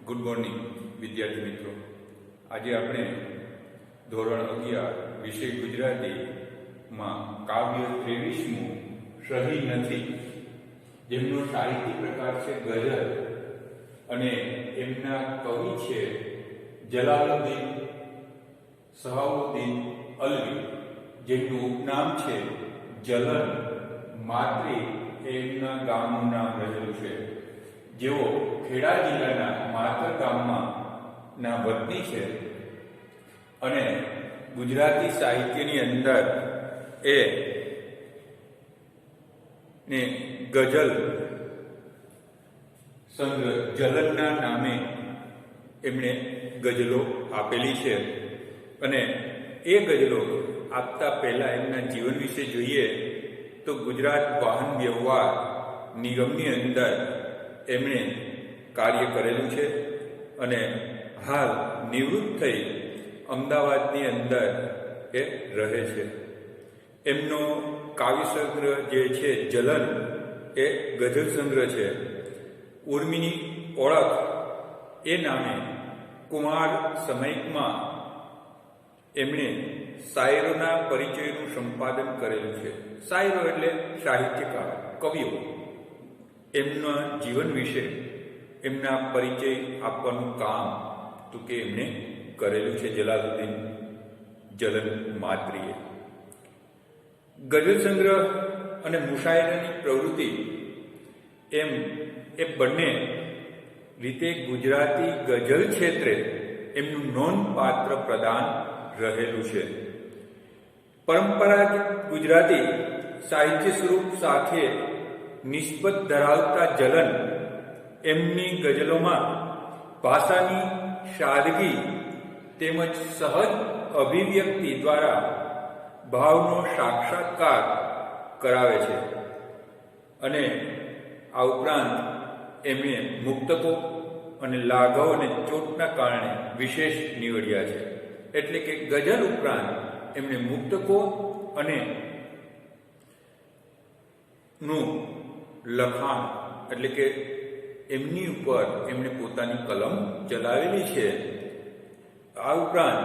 Good morning વિદ્યાર્થી મિત્રો. આજે આપણે ધોરણ 11 વિષય ગુજરાતીમાં કાવ્ય 23મું સહી નથી, જેમનો સાહિત્ય પ્રકાર છે ગઝલ અને એમના કવિ છે જલાલુદ્દીન સહાબુદ્દીન અલ્વી, જેમનું ઉપનામ છે જલન માત્રી, એમના ગામનું નામ રહેલું છે. જેઓ ખેડા જિલ્લાના માતર ગામમાં ના વતની છે અને ગુજરાતી સાહિત્યની અંદર એ ને ગઝલ સંગ્રહ જલનના નામે એમણે ગઝલો આપેલી છે. અને એ ગઝલો આપતા પહેલા એમના જીવન વિશે જોઈએ તો ગુજરાત વાહન વ્યવહાર નિગમની અંદર એમણે કાર્ય કરેલું છે અને હાલ નિવૃત્ત થઈ અમદાવાદની અંદર એ રહે છે. એમનો કાવ્ય સંગ્રહ જે છે જલન એ ગઝલ સંગ્રહ છે. ઉર્મિની ઓળખ એ નામે કુમાર સમયમાં એમણે શાયરોના પરિચયનું સંપાદન કરેલું છે. શાયરો એટલે સાહિત્યકાર, કવિઓ. એમના જીવન વિશે એમના પરિચય આપવાનું કામ તો કે એમણે કરેલું છે જલાલુદ્દીન જલન માત્રીએ. ગઝલ સંગ્રહ અને મુશાયરાની પ્રવૃત્તિ એમ એ બંને રીતે ગુજરાતી ગઝલ ક્ષેત્રે એમનું નોંધપાત્ર પ્રદાન રહેલું છે. પરંપરાગત ગુજરાતી સાહિત્ય સ્વરૂપ સાથે નિસ્બત ધરાવતા જલન એમની ગઝલોમાં ભાષાની સાદગી તેમજ સહજ અભિવ્યક્તિ દ્વારા ભાવનો સાક્ષાત્કાર કરાવે છે. અને આ ઉપરાંત એમણે મુક્તકો અને લાઘવ અને ચોટના કારણે વિશેષ નીવડ્યા છે. એટલે કે ગઝલ ઉપરાંત એમણે મુક્તકો અને નું લખાણ એટલે કે એમની ઉપર એમણે પોતાની કલમ ચલાવેલી છે. આ ઉપરાંત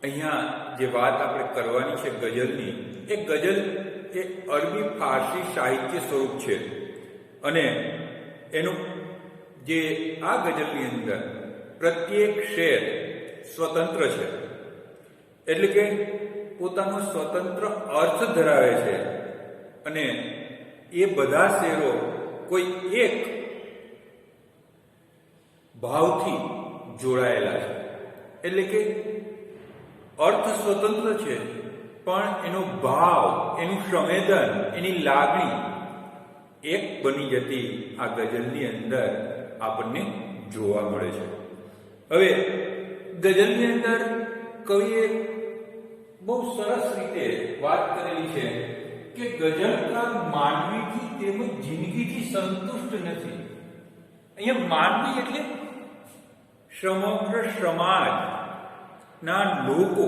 અહીંયા જે વાત આપણે કરવાની છે ગઝલની, એ ગઝલ એ અરબી ફારસી સાહિત્ય સ્વરૂપ છે અને એનું જે આ ગઝલની અંદર પ્રત્યેક શેર સ્વતંત્ર છે, એટલે કે પોતાનો સ્વતંત્ર અર્થ ધરાવે છે અને એ બધા શેરો કોઈ એક ભાવથી જોડાયેલા છે. એટલે કે અર્થ સ્વતંત્ર છે પણ એનો ભાવ, એનું સંવેદન, એની લાગણી એક બની જતી આ ગઝલની અંદર આપણને જોવા મળે છે. હવે ગઝલની અંદર કવિએ બહુ સરસ રીતે વાત કરેલી છે કે ગઝલકાર માનવીથી તેમજ જિંદગીથી સંતુષ્ટ નથી. અહીંયા માનવી એટલે સમગ્ર સમાજના લોકો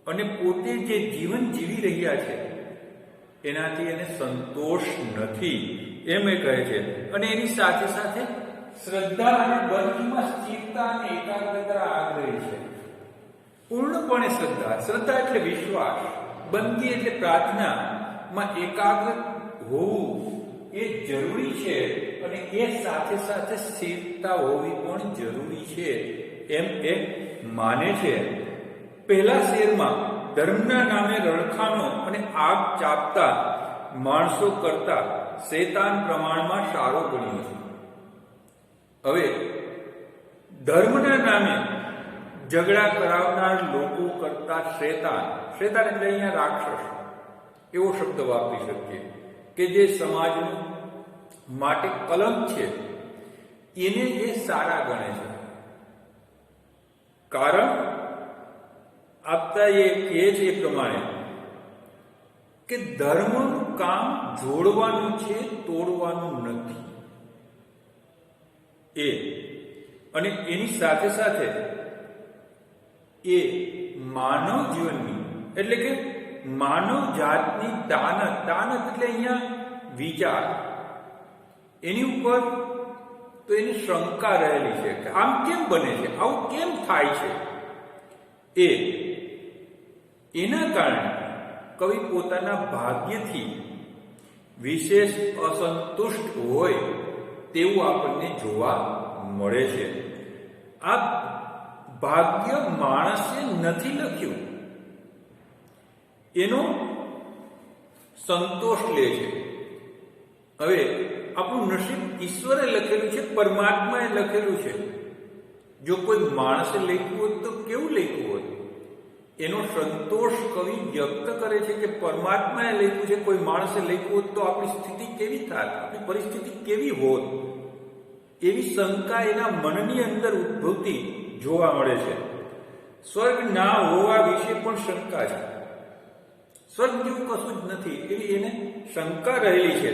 અને પોતે જે જીવન જીવી રહ્યા છે એનાથી એને સંતોષ નથી એમ એ કહે છે. અને એની સાથે સાથે શ્રદ્ધા અને બંધીમાં સ્થિરતા અને એકાગ્રતા આગ્રહી છે. પૂર્ણપણે શ્રદ્ધા એટલે વિશ્વાસ, બંદી એટલે પ્રાર્થનામાં એકાગ્ર હોવું એ જરૂરી છે અને એ સાથે સાથે સ્થિરતા હોવી પણ જરૂરી છે એમ એ માને છે. પહેલા શેરમાં ધર્મના નામે રણખાણો અને આગ ચાપતા માણસો કરતા શૈતાન પ્રમાણમાં સારો ગણ્યો છે. હવે ધર્મના નામે ઝઘડા કરાવનાર લોકો કરતા શૈતાન એટલે અહીંયા રાક્ષસ એવો શબ્દ વાપરી શકીએ કે જે સમાજ માટે કલંક છે, એને એ સારા ગણે છે. કારણ આપતા એ કહે છે એ પ્રમાણે કે ધર્મનું કામ જોડવાનું છે, તોડવાનું નથી. એ અને એની સાથે સાથે એ માનવ જીવનની એટલે કે માનવ જાતની દાનત એટલે અહીંયા વિચાર, એની ઉપર તો એની શંકા રહેલી છે કે આમ કેમ બને છે, આવું કેમ થાય છે. એના કારણે કવિ પોતાના ભાગ્યથી વિશેષ અસંતુષ્ટ હોય તેવું આપણને જોવા મળે છે. આ ભાગ્ય માણસે નથી લખ્યું, એનો સંતોષ લે છે. હવે આપણું નસીબ ઈશ્વરે લખેલું છે, પરમાત્માએ લખેલું છે. જો કોઈ માણસે લખ્યું હોત તો કેવું લખ્યું હોત? એનો સંતોષ કવિ વ્યક્ત કરે છે કે પરમાત્માએ લખ્યું છે, કોઈ માણસે લખ્યું હોત તો આપણી સ્થિતિ કેવી થાત, આપણી પરિસ્થિતિ કેવી હોત, એવી શંકા એના મનની અંદર ઉદ્ભવતી જોવા મળે છે. સ્વર્ગ ના હોવા વિશે પણ શંકા છે. સ્વર્ગ જેવું કશું જ નથી એવી એને શંકા રહેલી છે.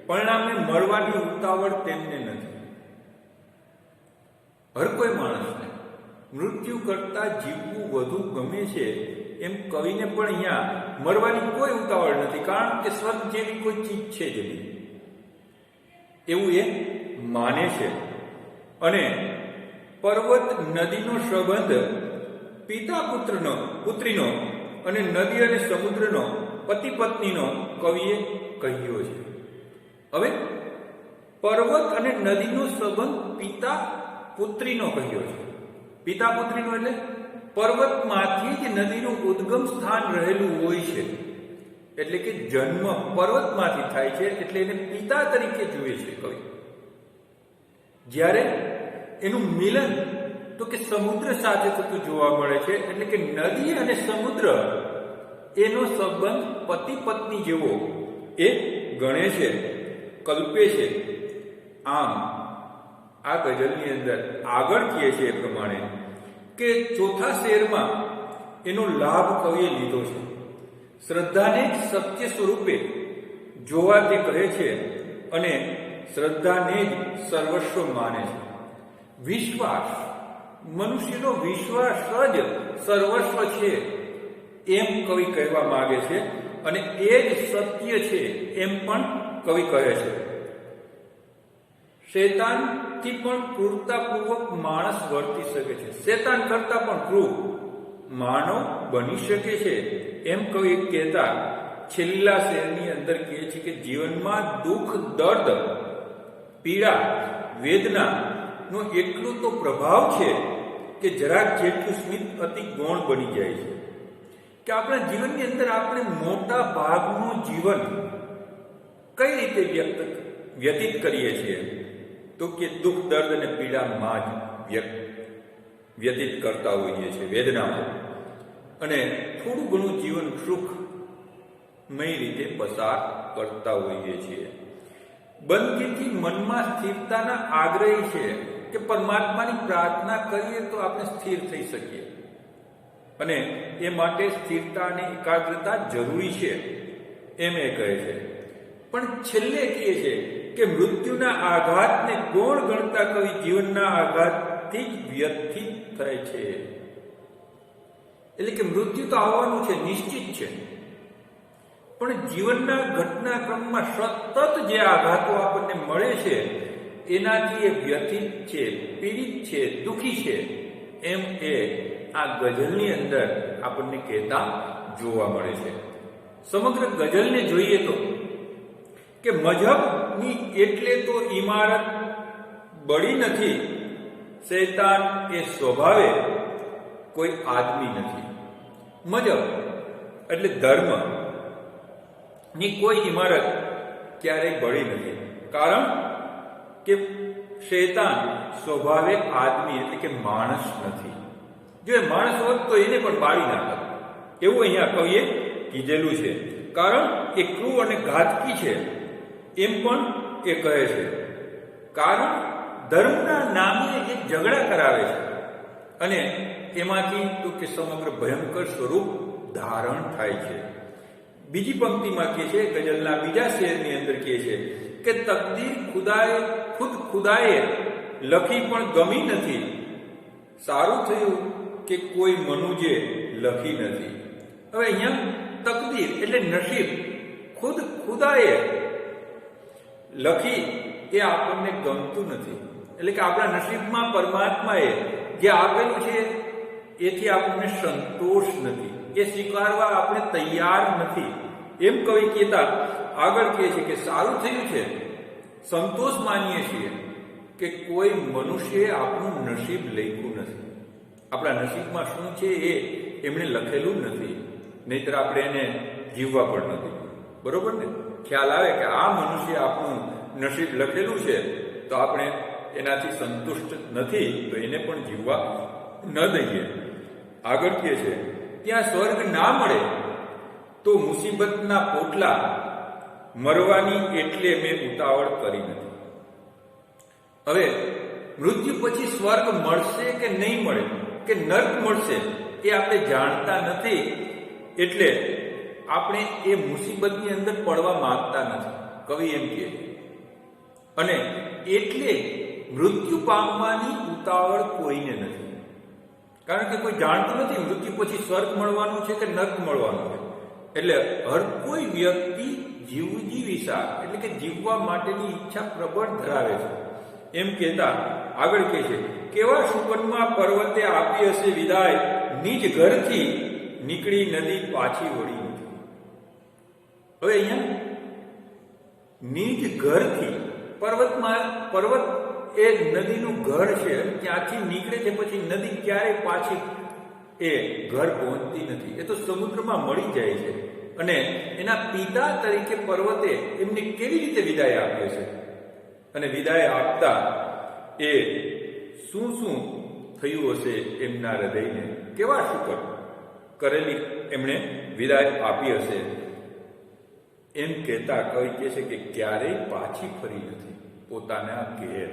પરિણામે મરવાની ઉતાવળ તેમને નથી. હર કોઈ માણસને મૃત્યુ કરતા જીવવું વધુ ગમે છે, એમ કવિને પણ અહીંયા મરવાની કોઈ ઉતાવળ નથી, કારણ કે સ્વર્ગ જેવી કોઈ ચીજ છે જ નહીં એવું એ માને છે. અને પર્વત નદીનો સંબંધ પિતા પુત્રીનો અને નદી અને સમુદ્રનો પતિ પત્નીનો કવિએ કહ્યો છે. હવે પર્વત અને નદીનો સંબંધ પિતા પુત્રીનો કહ્યો છે. પિતા પુત્રીનો એટલે પર્વતમાંથી જ નદીનું ઉદ્ગમ સ્થાન રહેલું હોય છે, એટલે કે જન્મ પર્વતમાંથી થાય છે, એટલે એને પિતા તરીકે જુએ છે કવિ. જ્યારે એનું મિલન તો કે સમુદ્ર સાથે થતું જોવા મળે છે, એટલે કે નદી અને સમુદ્ર એનો સંબંધ પતિ પત્ની જેવો એ ગણે છે, કલ્પે છે. આમ આ ગઝલની અંદર આગળ કહે છે એ પ્રમાણે કે ચોથા શેરમાં એનો લાભ કવિએ લીધો છે. શ્રદ્ધાને સત્ય સ્વરૂપે જોવા તે કહે છે અને શ્રદ્ધાને જ સર્વસ્વ માને છે. વિશ્વાસ, મનુષ્યનો વિશ્વાસ જ સર્વસ્વ છે એમ કવિ કહેવા માંગે છે, અને એ જ સત્ય છે એમ પણ કવિ કહે છે. શૈતાનથી પણ ક્રૂરતાપૂર્વક માણસ વર્તી શકે છે, શૈતાન કરતા પણ ક્રૂર માનવ બની શકે છે એમ કવિ કહેતા છેલ્લા શેરની અંદર કહે છે કે જીવનમાં દુઃખ, દર્દ, પીડા, વેદના નો એટલો તો પ્રભાવ છે કે જરાક જેટલું સ્મિત અતિ ગૌણ બની જાય છે. કે આપણા જીવનની અંદર આપણે મોટા ભાગનું જીવન કઈ રીતે વ્યતીત કરીએ છીએ? તો કે દુઃખ, દર્દ અને પીડામાં જ વ્યતીત કરતા હોઈએ છીએ, વેદનામાં, અને થોડું ઘણું જીવન સુખમય રીતે પસાર કરતા હોઈએ છીએ. બંદગીથી મનમાં સ્થિરતાના આગ્રહી છે કે પરમાત્માની પ્રાર્થના કરીએ તો આપણે સ્થિર થઈ શકીએ, અને એ માટે સ્થિરતા અને એકાગ્રતા જરૂરી છે એમ એ કહે છે. પણ છેલ્લે કહે છે કે મૃત્યુના આઘાતને ગૌણ ગણતા કવિ જીવનના આઘાતથી જ વ્યથિત થાય છે. એટલે કે મૃત્યુ તો આવવાનું છે, નિશ્ચિત છે, પણ જીવનના ઘટનાક્રમમાં સતત જે આઘાતો આપણને મળે છે એનાથી એ વ્યથિત છે, પીડિત છે, દુઃખી છે એમ એ આ ગઝલની અંદર આપણને કહેતા જોવા મળે છે. સમગ્ર ગઝલને જોઈએ તો કે મજહબની એટલે તો ઇમારત બળી નથી, શૈતાન એ સ્વભાવે કોઈ આદમી નથી. મજહબ એટલે ધર્મ ની કોઈ ઇમારત ક્યારેય બળી નથી, કારણ કે શૈતાન સ્વભાવે આદમી એટલે કે માણસ નથી. જો એ માણસ હોત તો એને પણ બાળી નાખત, એવું અહીંયા કવિએ કીધેલું છે. કારણ એ ક્રૂર અને ઘાતકી છે એમ પણ એ કહે છે. કારણ ધર્મના નામે એ ઝઘડા કરાવે છે અને એમાંથી તો કે સમગ્ર ભયંકર સ્વરૂપ ધારણ થાય છે. બીજી પંક્તિમાં કહે છે, ગઝલના બીજા શેરની અંદર કહે છે કે તકદીર ખુદાએ લખી પણ ગમી નથી, સારું થયું કે કોઈ મનુજે લખી નથી. હવે અહીંયા તકદીર એટલે નસીબ ખુદાએ લખી એ આપણને ગમતું નથી. એટલે કે આપણા નસીબમાં પરમાત્માએ જે આપેલું છે એથી આપણને સંતોષ નથી, એ સ્વીકારવા આપણે તૈયાર નથી. એમ કવિ કહેતા આગળ કહે છે કે સારું થયું છે, સંતોષ માનીએ છીએ કે કોઈ મનુષ્યએ આપણું નસીબ લખ્યું નથી. આપણા નસીબમાં શું છે એ એમણે લખેલું નથી, નહીતર આપણે એને જીવવા પણ નથી. બરોબર ને? ખ્યાલ આવે કે આ મનુષ્ય આપણું નસીબ લખેલું છે તો આપણે એનાથી સંતુષ્ટ નથી, તો એને પણ જીવવા ન દઈએ. આગળ કહે છે ત્યાં સ્વર્ગ ના મળે તો મુસીબતના પોટલા મરવાની એટલે મેં ઉતાવળ કરી નથી. હવે મૃત્યુ પછી સ્વર્ગ મળશે કે નહીં મળે, કે નર્ક મળશે, એ આપણે જાણતા નથી, એટલે આપણે એ મુસીબતની અંદર પડવા માંગતા નથી, કવિ એમ કહે. અને એટલે મૃત્યુ પામવાની ઉતાવળ કોઈને નથી, કારણ કે કોઈ જાણતું નથી મૃત્યુ પછી સ્વર્ગ મળવાનું છે કે નર્ક મળવાનું છે. એટલે હર કોઈ વ્યક્તિ જીવજીવિષા એટલે કે જીવવા માટેની ઈચ્છા પ્રબળ ધરાવે છે. એમ કહેતા આગળ કહે છે કેવા શુકનમાં પર્વતે આપી હશે વિદાય, નિજ ઘરથી નીકળી નદી પાછી વળી નથી. હવે અહીંયા નિજ ઘરથી પર્વત એ નદીનું ઘર છે, ત્યાંથી નીકળે છે, પછી નદી ક્યારે પાછી એ ઘર પહોંચતી નથી, એ તો સમુદ્રમાં મળી જાય છે. અને એના પિતા તરીકે પર્વતે એમને કેવી રીતે વિદાય આપે છે, અને વિદાય આપતા એ શું શું થયું હશે એમના હૃદયને, કેવા શુકર કરેલી એમણે વિદાય આપી હશે. એમ કહેતા કવિ કહે છે કે ક્યારેય પાછી ફરી નથી પોતાના ઘેર.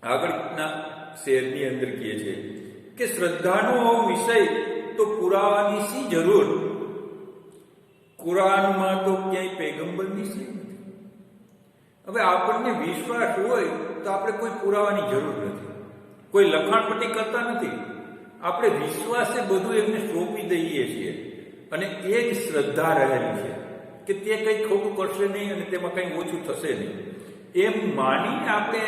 આગળના શેરની અંદર કહે છે કે શ્રદ્ધાનો વિષય તો પુરાવાની શી જરૂર, કુરાનમાં તો ક્યાંય પૈગંબરની શી નથી. હવે આપણને વિશ્વાસ હોય તો આપણે કોઈ પુરાવાની જરૂર નથી, કોઈ લખાણપટ્ટી કરતા નથી, આપણે વિશ્વાસે બધું એમને સોંપી દઈએ છીએ, અને એ જ શ્રદ્ધા રહેલી છે કે તે કંઈ ખોટું કરશે નહીં અને તેમાં કંઈ ઓછું થશે નહીં, એમ માનીને આપણે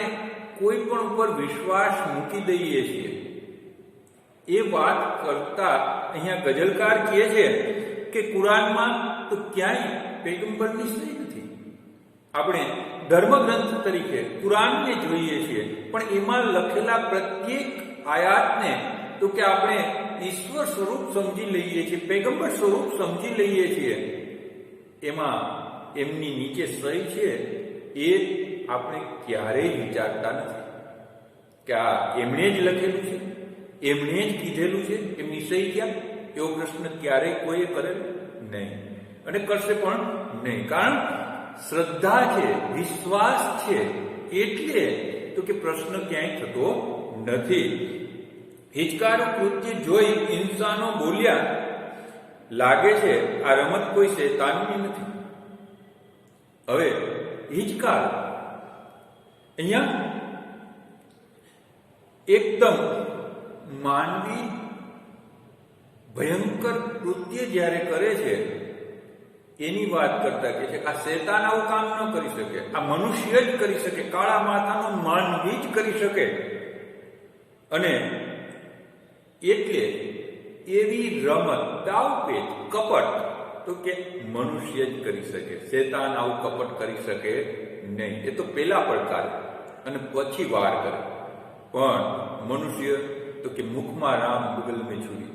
કોઈ પણ ઉપર વિશ્વાસ મૂકી દઈએ છીએ. એ વાત કરતા અહીંયા ગઝલકાર કહે છે કે કુરાનમાં તો ક્યાંય પૈગંબરની સહી નથી. આપણે ધર્મગ્રંથ તરીકે કુરાનને જોઈએ છીએ, પણ એમાં લખેલા પ્રત્યેક આયાતને તો કે આપણે ઈશ્વર સ્વરૂપ સમજી લઈએ છીએ, પૈગંબર સ્વરૂપ સમજી લઈએ છીએ. એમાં એમની નીચે સહી છે એ આપણે ક્યારેય વિચારતા નથી કે આ એમણે જ લખેલું છે, એમણે જ કીધેલું છે, એમની સહી ક્યાં, એવો પ્રશ્ન ક્યારેય કોઈએ કરેલો નહીં અને કરશે પણ નહીં. કારણ શ્રદ્ધા છે, વિશ્વાસ છે, એટલે તો કે પ્રશ્ન ક્યાંય થતો નથી. હિચકારું કૃત્ય જોઈ ઇન્સાનો બોલ્યા, લાગે છે આ રમત કોઈ શૈતાનની નથી. હવે હિચકાર અહીંયા એકદમ માનવી ભયંકર કૃત્ય જ્યારે કરે છે એની વાત કરતા કે છે આ શૈતાન આવું કામ ન કરી શકે, આ મનુષ્ય જ કરી શકે, કાળા માથાનો માનવી જ કરી શકે. અને એટલે એવી રમત, દાવપેચ, કપટ તો કે મનુષ્ય જ કરી શકે, શૈતાન આવું કપટ કરી શકે નહીં. એ તો પેલા પડકાર અને પછી વાર કરે, પણ મનુષ્ય તો કે મુખમાં રામ બગલ મેં છુરી,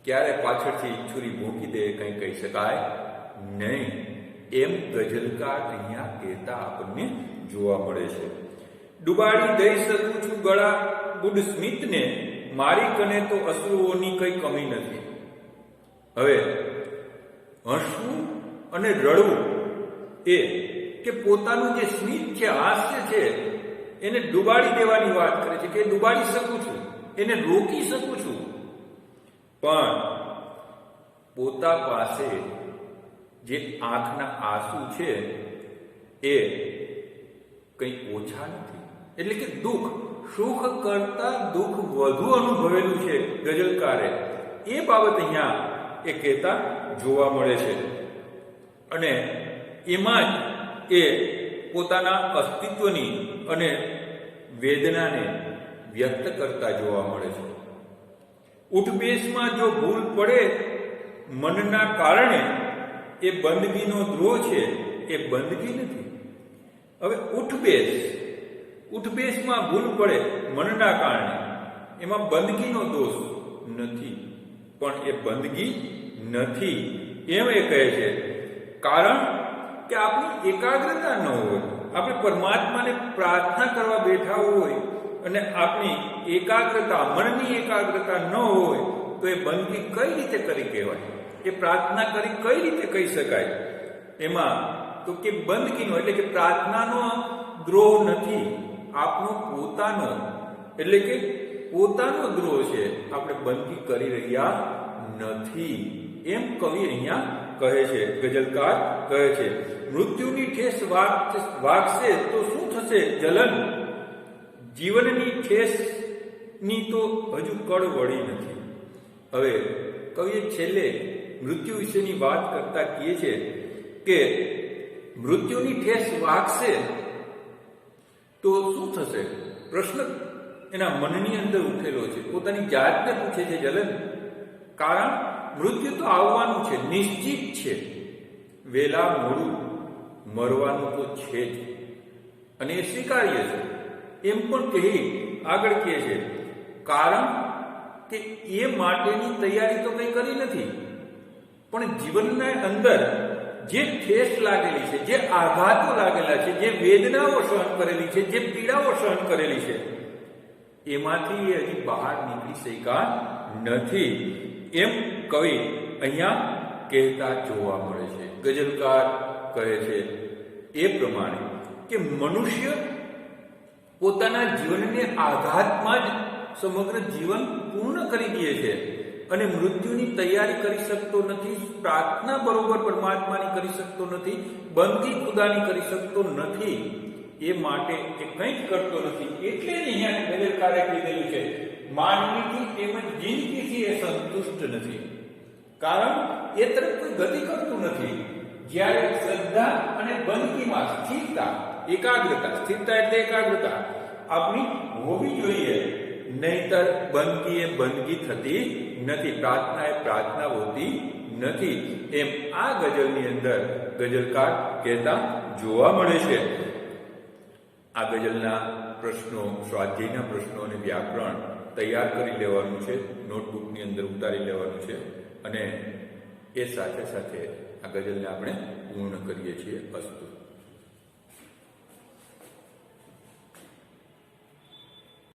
ક્યારે પાછળથી છુરી ભોંકી દે કંઈ કહી શકાય નહીં. એમ ગઝલકાર અહીંયા કહેતા આપણને જોવા મળે છે. ડુબાડી દઈ શકું છું ગળા ગુડ સ્મિતને, મારી કને તો અશ્રુઓની કઈ કમી નથી. હવે હસવું અને રડવું એ કે પોતાનું જે સ્મિત છે, હાસ્ય છે, એને ડુબાડી દેવાની વાત કરે છે કે ડુબાડી શકું છું, એને રોકી શકું છું, પણ પોતા પાસે જે આંખના આંસુ છે એ કંઈ ઓછા નથી. એટલે કે દુઃખ, સુખ કરતા દુઃખ વધુ અનુભવેલું છે ગઝલકારે, એ બાબત અહીંયા એ કહેતા જોવા મળે છે. અને એમાં જ એ પોતાના અસ્તિત્વની અને વેદનાને વ્યક્ત કરતા જોવા મળે છે. ઉઠબેસમાં જો ભૂલ પડે મનના કારણે એ બંદગીનો દ્રોહ છે, એ બંદગી નથી. હવે ઉઠબેસમાં ભૂલ પડે મનના કારણે એમાં બંદગીનો દોષ નથી, પણ એ બંદગી નથી એમ એ કહે છે. કારણ કે આપણી એકાગ્રતા ન હોય, આપણે પરમાત્માને પ્રાર્થના કરવા બેઠા હોય અને આપણી એકાગ્રતા, મનની એકાગ્રતા ન હોય તો એ બંદગી કઈ રીતે કરી કહેવાય? એ પ્રાર્થના કરી કઈ રીતે કહી શકાય? એમાં તો કે બંદગીનો એટલે કે પ્રાર્થનાનો દ્રોહ નથી, આપનો પોતાનો એટલે કે પોતાનો દ્રોહ છે, આપણે બંદગી કરી રહ્યા નથી એમ કવિ અહીંયા કહે છે, ગઝલકાર કહે છે. મૃત્યુની ઠેસ વાગશે તો શું થશે જલન, જીવનની ઠેસની તો હજુ કળ વળી નથી. હવે કવિએ છેલ્લે મૃત્યુ વિશેની વાત કરતા કહે છે કે મૃત્યુની ઠેસ વાગશે તો શું થશે? પ્રશ્ન એના મનની અંદર ઉઠેલો છે, પોતાની જાતને પૂછે છે જલન. કારણ મૃત્યુ તો આવવાનું છે, નિશ્ચિત છે, વેલા મોડું મરવાનું તો છે જ, અને એ સ્વીકાર્ય છે. એમ પણ કહી આગળ કહે છે કારણ કે એ માટેની તૈયારી તો કંઈ કરી નથી, પણ જીવનના અંદર જે ઠેસ લાગેલી છે, જે આઘાતો લાગેલા છે, જે વેદનાઓ સહન કરેલી છે, જે પીડાઓ સહન કરેલી છે, એમાંથી એ હજી બહાર નીકળી શક્યા નથી એમ કવિ અહીંયા કહેતા જોવા મળે છે. ગઝલકાર કહે છે એ પ્રમાણે કે મનુષ્ય પોતાના જીવનને આઘાતમાં જ સમગ્ર જીવન પૂર્ણ કરી દે છે અને મૃત્યુની તૈયારી કરી શકતો નથી, પ્રાર્થના બરોબર પરમાત્માની કરી શકતો નથી, બંદગી ખુદાની કરી શકતો નથી. એ માટે એ કંઈ જ કરતો નથી. એટલે જ અહીંયા ગઝલકારે કીધેલું છે માનવીથી તેમજ જિંદગીથી એ સંતુષ્ટ નથી, કારણ એ તરફ કોઈ ગતિ કરતું નથી. જ્યારે શ્રદ્ધા અને બંદગીમાં સ્થિરતા, એકાગ્રતા, સ્થિરતા એટલે એકાગ્રતા આપણી હોવી જોઈએ, નહીતર બંદગી એ બંદગી થતી નથી, પ્રાર્થના એ પ્રાર્થના હોતી નથી એમ આ ગઝલની અંદર ગઝલકાર કહેતા જોવા મળે છે. આ ગઝલના પ્રશ્નો, સ્વાધ્યાયના પ્રશ્નો અને વ્યાકરણ તૈયાર કરી લેવાનું છે, નોટબુકની અંદર ઉતારી લેવાનું છે અને એ સાથે સાથે આ ગઝલને આપણે પૂર્ણ કરીએ છીએ. અસ્તુ.